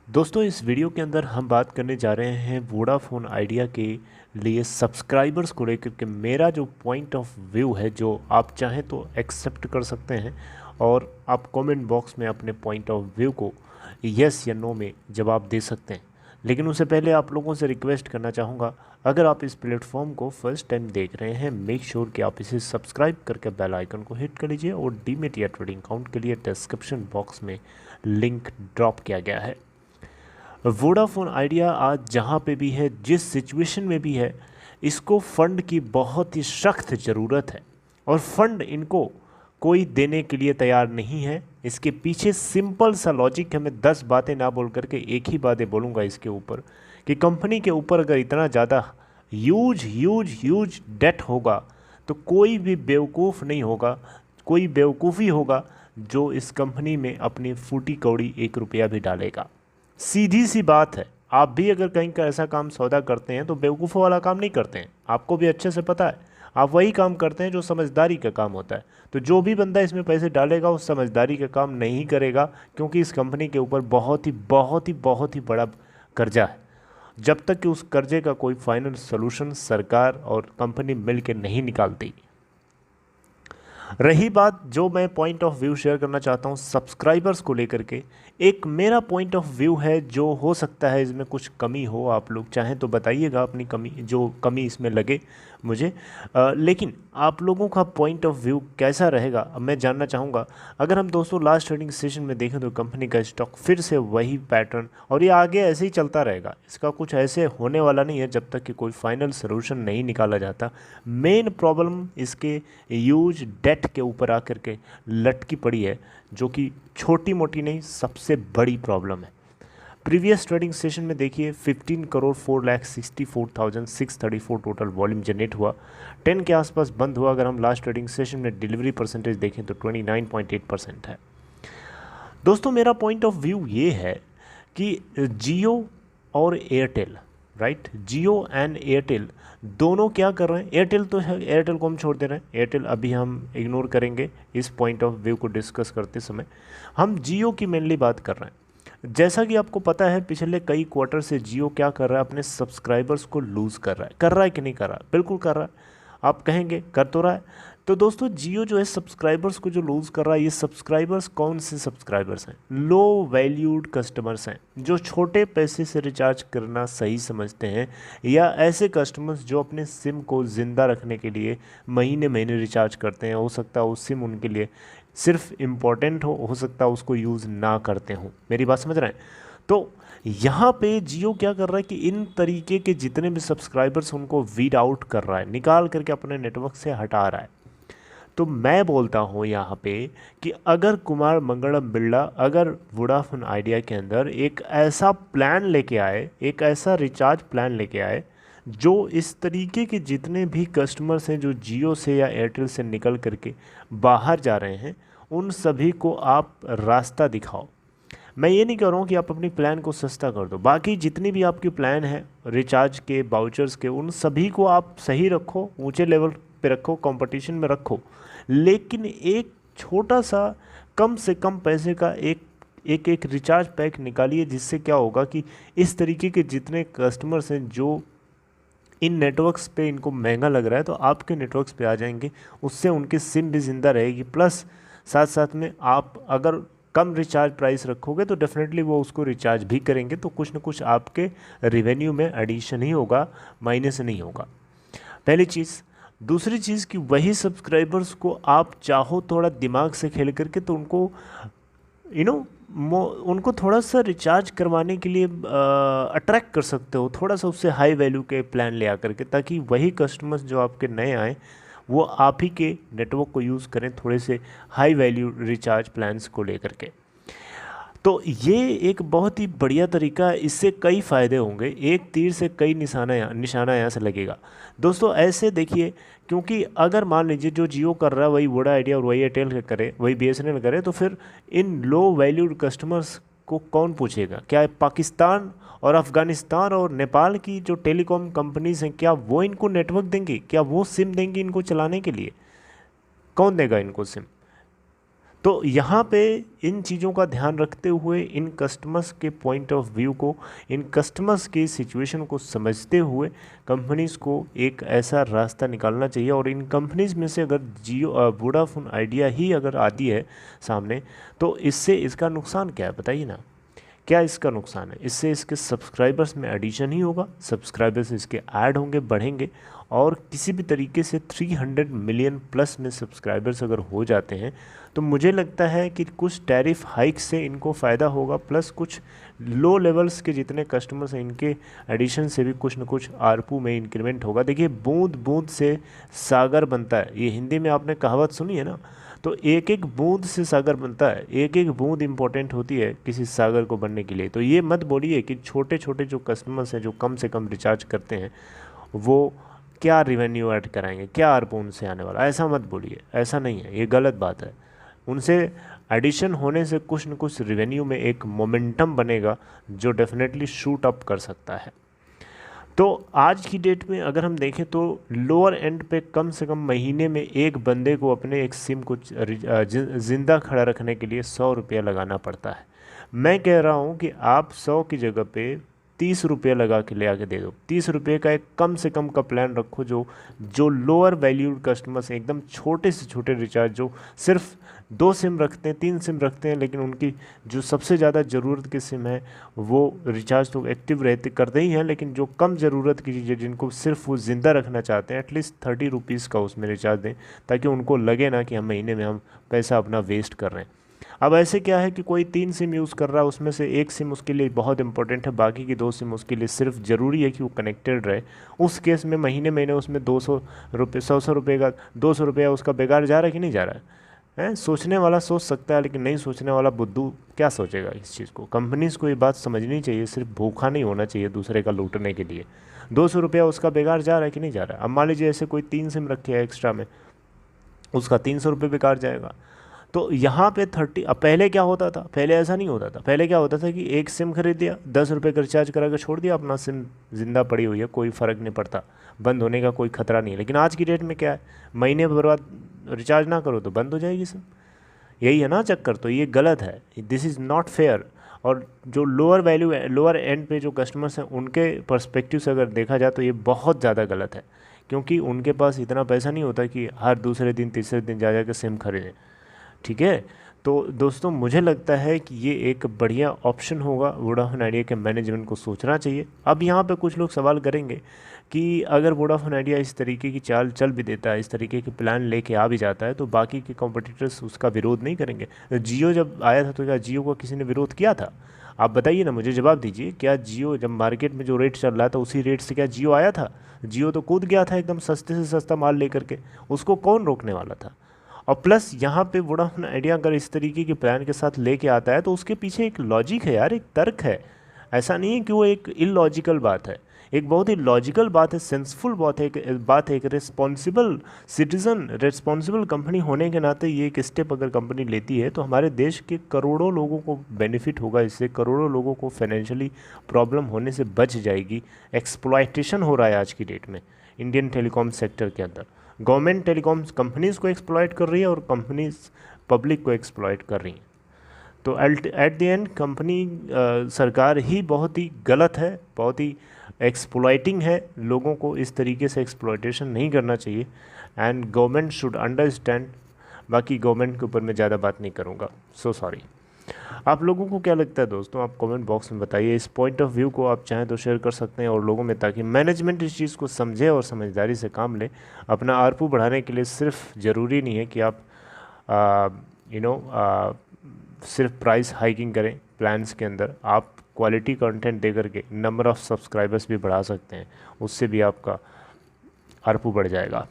दोस्तों इस वीडियो के अंदर हम बात करने जा रहे हैं वोडाफोन आइडिया के लिए सब्सक्राइबर्स को लेकर के मेरा जो पॉइंट ऑफ व्यू है जो आप चाहें तो एक्सेप्ट कर सकते हैं और आप कमेंट बॉक्स में अपने पॉइंट ऑफ व्यू को यस या नो में जवाब दे सकते हैं। लेकिन उससे पहले आप लोगों से रिक्वेस्ट करना चाहूँगा, अगर आप इस प्लेटफॉर्म को फर्स्ट टाइम देख रहे हैं मेक श्योर कि आप इसे सब्सक्राइब करके बेल आइकन को हिट कर लीजिए और डीमेट या ट्रेडिंग अकाउंट के लिए डिस्क्रिप्शन बॉक्स में लिंक ड्रॉप किया गया है। वोडाफोन आइडिया आज जहाँ पे भी है, जिस सिचुएशन में भी है, इसको फंड की बहुत ही सख्त ज़रूरत है और फंड इनको कोई देने के लिए तैयार नहीं है। इसके पीछे सिंपल सा लॉजिक है। मैं 10 बातें ना बोल करके एक ही बातें बोलूँगा इसके ऊपर कि कंपनी के ऊपर अगर इतना ज़्यादा ह्यूज ह्यूज ह्यूज डेट होगा तो कोई भी बेवकूफ़ नहीं होगा, कोई बेवकूफ़ी होगा जो इस कंपनी में अपनी फूटी कौड़ी 1 रुपया भी डालेगा। सीधी सी बात है। आप भी अगर कहीं का ऐसा काम सौदा करते हैं तो बेवकूफ़ों वाला काम नहीं करते हैं, आपको भी अच्छे से पता है। आप वही काम करते हैं जो समझदारी का काम होता है। तो जो भी बंदा इसमें पैसे डालेगा वो समझदारी का काम नहीं करेगा, क्योंकि इस कंपनी के ऊपर बहुत ही बहुत ही बहुत ही बड़ा कर्जा है। जब तक कि उस कर्जे का कोई फाइनल सोल्यूशन सरकार और कंपनी मिल के नहीं निकालती। रही बात जो मैं पॉइंट ऑफ व्यू शेयर करना चाहता हूँ सब्सक्राइबर्स को लेकर के, एक मेरा पॉइंट ऑफ व्यू है जो हो सकता है इसमें कुछ कमी हो। आप लोग चाहें तो बताइएगा अपनी कमी, जो कमी इसमें लगे मुझे। लेकिन आप लोगों का पॉइंट ऑफ व्यू कैसा रहेगा अब मैं जानना चाहूँगा। अगर हम दोस्तों लास्ट ट्रेडिंग सेशन में देखें तो कंपनी का स्टॉक फिर से वही पैटर्न, और ये आगे ऐसे ही चलता रहेगा। इसका कुछ ऐसे होने वाला नहीं है जब तक कि कोई फाइनल सोल्यूशन नहीं निकाला जाता। मेन प्रॉब्लम इसके यूज डेट के ऊपर आकर के लटकी पड़ी है, जो कि छोटी मोटी नहीं सबसे बड़ी प्रॉब्लम है। प्रीवियस ट्रेडिंग सेशन में देखिए 15 करोड़ 4,64,634 टोटल वॉल्यूम जनरेट हुआ, 10 के आसपास बंद हुआ। अगर हम लास्ट ट्रेडिंग सेशन में डिलीवरी परसेंटेज देखें तो 29.8% है। दोस्तों मेरा पॉइंट ऑफ व्यू ये है कि जियो और Airtel, right, Jio and Airtel दोनों क्या कर रहे हैं। एयरटेल तो है, एयरटेल को हम छोड़ दे रहे हैं, एयरटेल अभी हम इग्नोर करेंगे इस पॉइंट ऑफ व्यू को डिस्कस करते समय। हम जियो की मेनली बात कर रहे हैं। जैसा कि आपको पता है पिछले कई क्वार्टर से जियो क्या कर रहा है, अपने सब्सक्राइबर्स को लूज़ कर रहा है कि नहीं कर रहा है? बिल्कुल कर रहा है। आप कहेंगे कर तो रहा है। तो दोस्तों जियो जो है सब्सक्राइबर्स को जो लूज़ कर रहा है, ये सब्सक्राइबर्स कौन से सब्सक्राइबर्स हैं? लो वैल्यूड कस्टमर्स हैं, जो छोटे पैसे से रिचार्ज करना सही समझते हैं, या ऐसे कस्टमर्स जो अपने सिम को ज़िंदा रखने के लिए महीने महीने रिचार्ज करते हैं। हो सकता है वो सिम उनके लिए सिर्फ इम्पॉर्टेंट हो सकता है उसको यूज़ ना करते हों। मेरी बात समझ रहे हैं? तो यहाँ पे जियो क्या कर रहा है कि इन तरीके के जितने भी सब्सक्राइबर्स उनको वीड आउट कर रहा है, निकाल करके अपने नेटवर्क से हटा रहा है। तो मैं बोलता हूँ यहाँ पे कि अगर कुमार मंगलम बिरला अगर वोडाफोन आइडिया के अंदर एक ऐसा प्लान लेके आए, एक ऐसा रिचार्ज प्लान लेके आए जो इस तरीके के जितने भी कस्टमर्स हैं जो जियो से या एयरटेल से निकल करके बाहर जा रहे हैं, उन सभी को आप रास्ता दिखाओ। मैं ये नहीं कह रहा हूँ कि आप अपनी प्लान को सस्ता कर दो, बाकी जितनी भी आपकी प्लान है रिचार्ज के, बाउचर्स के, उन सभी को आप सही रखो, ऊंचे लेवल पे रखो, कंपटीशन में रखो। लेकिन एक छोटा सा कम से कम पैसे का एक रिचार्ज पैक निकालिए, जिससे क्या होगा कि इस तरीके के जितने कस्टमर्स हैं जो इन नेटवर्क्स पे इनको महंगा लग रहा है तो आपके नेटवर्क्स पे आ जाएंगे। उससे उनकी सिम भी ज़िंदा रहेगी, प्लस साथ साथ में आप अगर कम रिचार्ज प्राइस रखोगे तो डेफिनेटली वो उसको रिचार्ज भी करेंगे, तो कुछ ना कुछ आपके रेवेन्यू में एडिशन ही होगा, माइनस नहीं होगा। पहली चीज़। दूसरी चीज़ कि वही सब्सक्राइबर्स को आप चाहो थोड़ा दिमाग से खेल करके तो उनको यू नो उनको थोड़ा सा रिचार्ज करवाने के लिए अट्रैक्ट कर सकते हो, थोड़ा सा उससे हाई वैल्यू के प्लान ले आकर के, ताकि वही कस्टमर्स जो आपके नए आए वो आप ही के नेटवर्क को यूज़ करें थोड़े से हाई वैल्यू रिचार्ज प्लान्स को लेकर के। तो ये एक बहुत ही बढ़िया तरीका है, इससे कई फ़ायदे होंगे। एक तीर से कई निशाना यहाँ से लगेगा। दोस्तों ऐसे देखिए, क्योंकि अगर मान लीजिए जो जियो कर रहा है वही वोडा आइडिया और वही एयरटेल करे, वही बीएसएनएल करे, तो फिर इन लो वैल्यूड कस्टमर्स को कौन पूछेगा? क्या पाकिस्तान और अफ़गानिस्तान और नेपाल की जो टेलीकॉम कंपनीज़ हैं, क्या वो इनको नेटवर्क देंगी? क्या वो सिम देंगी इनको चलाने के लिए? कौन देगा इनको सिम? तो यहाँ पे इन चीज़ों का ध्यान रखते हुए, इन कस्टमर्स के पॉइंट ऑफ व्यू को, इन कस्टमर्स की सिचुएशन को समझते हुए कंपनीज़ को एक ऐसा रास्ता निकालना चाहिए। और इन कंपनीज़ में से अगर जियो वोडाफोन आइडिया ही अगर आती है सामने, तो इससे इसका नुकसान क्या है बताइए ना। क्या इसका नुकसान है? इससे इसके सब्सक्राइबर्स में एडिशन ही होगा, सब्सक्राइबर्स इसके ऐड होंगे, बढ़ेंगे। और किसी भी तरीके से 300 मिलियन प्लस में सब्सक्राइबर्स अगर हो जाते हैं तो मुझे लगता है कि कुछ टैरिफ हाइक से इनको फ़ायदा होगा, प्लस कुछ लो लेवल्स के जितने कस्टमर्स हैं इनके एडिशन से भी कुछ न कुछ आरपू में इंक्रीमेंट होगा। देखिए, बूंद बूंद से सागर बनता है, ये हिंदी में आपने कहावत सुनी है ना। तो एक एक बूंद से सागर बनता है, एक एक बूंद इंपॉर्टेंट होती है किसी सागर को बनने के लिए। तो ये मत बोलिए कि छोटे छोटे जो कस्टमर्स हैं जो कम से कम रिचार्ज करते हैं वो क्या रिवेन्यू ऐड कराएंगे, क्या आरपू उनसे आने वाला, ऐसा मत बोलिए। ऐसा नहीं है, ये गलत बात है। उनसे एडिशन होने से कुछ न कुछ रिवेन्यू में एक मोमेंटम बनेगा जो डेफिनेटली शूट अप कर सकता है। तो आज की डेट में अगर हम देखें तो लोअर एंड पे कम से कम महीने में एक बंदे को अपने एक सिम को ज़िंदा खड़ा रखने के लिए 100 रुपया लगाना पड़ता है। मैं कह रहा हूँ कि आप 100 की जगह पे 30 रुपये लगा के ले आके दे दो। 30 रुपये का एक कम से कम का प्लान रखो जो लोअर वैल्यूड कस्टमर्स हैं, एकदम छोटे से छोटे रिचार्ज, जो सिर्फ 2 सिम रखते हैं, 3 सिम रखते हैं, लेकिन उनकी जो सबसे ज़्यादा ज़रूरत की सिम है वो रिचार्ज तो एक्टिव रहते करते ही हैं, लेकिन जो कम ज़रूरत की चीज़ें जिनको सिर्फ वो ज़िंदा रखना चाहते हैं, एटलीस्ट 30 रुपीज़ का उसमें रिचार्ज दें, ताकि उनको लगे ना कि हम महीने में हम पैसा अपना वेस्ट कर रहे हैं। अब ऐसे क्या है कि कोई 3 सिम यूज़ कर रहा है, उसमें से एक सिम उसके लिए बहुत इंपॉर्टेंट है, बाकी की 2 सिम उसके लिए सिर्फ ज़रूरी है कि वो कनेक्टेड रहे। उस केस में महीने महीने उसमें 200 रुपये 100 रुपये का 200 रुपया उसका बेकार जा रहा है कि नहीं जा रहा है? सोचने वाला सोच सकता है, लेकिन नहीं सोचने वाला बुद्धू क्या सोचेगा इस चीज़ को। कंपनीज़ को ये बात समझनी चाहिए, सिर्फ भूखा नहीं होना चाहिए दूसरे का लूटने के लिए। 200 रुपया उसका बेकार जा रहा है कि नहीं जा रहा है? अब मान लीजिए ऐसे कोई 3 सिम रखे है एक्स्ट्रा में, उसका 300 रुपये बेकार जाएगा। तो यहाँ पे 30, अब पहले क्या होता था? पहले ऐसा नहीं होता था। पहले क्या होता था कि एक सिम खरीद दिया, 10 रुपये का रिचार्ज करा कर छोड़ दिया, अपना सिम ज़िंदा पड़ी हुई है, कोई फ़र्क नहीं पड़ता, बंद होने का कोई ख़तरा नहीं है। लेकिन आज की डेट में क्या है, महीने भर बाद रिचार्ज ना करो तो बंद हो जाएगी सिम। यही है ना चक्कर। तो ये गलत है, दिस इज़ नॉट फेयर। और जो लोअर एंड पे जो कस्टमर्स हैं उनके पर्सपेक्टिव से अगर देखा जाए तो ये बहुत ज़्यादा गलत है, क्योंकि उनके पास इतना पैसा नहीं होता कि हर दूसरे दिन तीसरे दिन जा के सिम खरीदें। ठीक है, तो दोस्तों मुझे लगता है कि ये एक बढ़िया ऑप्शन होगा, वोडाफोन आइडिया के मैनेजमेंट को सोचना चाहिए। अब यहाँ पे कुछ लोग सवाल करेंगे कि अगर वोडाफोन आइडिया इस तरीके की चाल चल भी देता है, इस तरीके के प्लान लेके आ भी जाता है, तो बाकी के कॉम्पिटिटर्स उसका विरोध नहीं करेंगे? जियो जब आया था तो क्या जियो को किसी ने विरोध किया था? आप बताइए ना, मुझे जवाब दीजिए। क्या जियो जब मार्केट में जो रेट चल रहा था उसी रेट से क्या जियो आया था? जियो तो कूद गया था एकदम सस्ते से सस्ता माल लेकर के, उसको कौन रोकने वाला था? और प्लस यहाँ पे वोडाफोन आइडिया अगर इस तरीके के प्लान के साथ लेके आता है तो उसके पीछे एक लॉजिक है यार, एक तर्क है। ऐसा नहीं है कि वो एक इलॉजिकल बात है, एक बहुत ही लॉजिकल बात है, सेंसफुल बात है। एक रिस्पॉन्सिबल सिटीज़न, रिस्पॉन्सिबल कंपनी होने के नाते ये एक स्टेप अगर कंपनी लेती है तो हमारे देश के करोड़ों लोगों को बेनिफिट होगा इससे, करोड़ों लोगों को फाइनेंशियली प्रॉब्लम होने से बच जाएगी। एक्सप्लॉयटेशन हो रहा है आज की डेट में इंडियन टेलीकॉम सेक्टर के अंदर। गवर्नमेंट टेलीकॉम कंपनीज़ को एक्सप्लॉइट कर रही है और कंपनीज पब्लिक को एक्सप्लॉइट कर रही हैं। तो एट द एंड कंपनी सरकार ही बहुत ही गलत है, बहुत ही एक्सप्लॉइटिंग है। लोगों को इस तरीके से एक्सप्लॉइटेशन नहीं करना चाहिए एंड गवर्नमेंट शुड अंडरस्टैंड। बाकी गवर्नमेंट के ऊपर मैं ज़्यादा बात नहीं करूँगा, सो सॉरी। आप लोगों को क्या लगता है दोस्तों? आप कमेंट बॉक्स में बताइए। इस पॉइंट ऑफ व्यू को आप चाहें तो शेयर कर सकते हैं और लोगों में, ताकि मैनेजमेंट इस चीज़ को समझे और समझदारी से काम ले। अपना आरपू बढ़ाने के लिए सिर्फ ज़रूरी नहीं है कि आप सिर्फ प्राइस हाइकिंग करें प्लान्स के अंदर। आप क्वालिटी कंटेंट दे करके नंबर ऑफ़ सब्सक्राइबर्स भी बढ़ा सकते हैं, उससे भी आपका आरपू बढ़ जाएगा।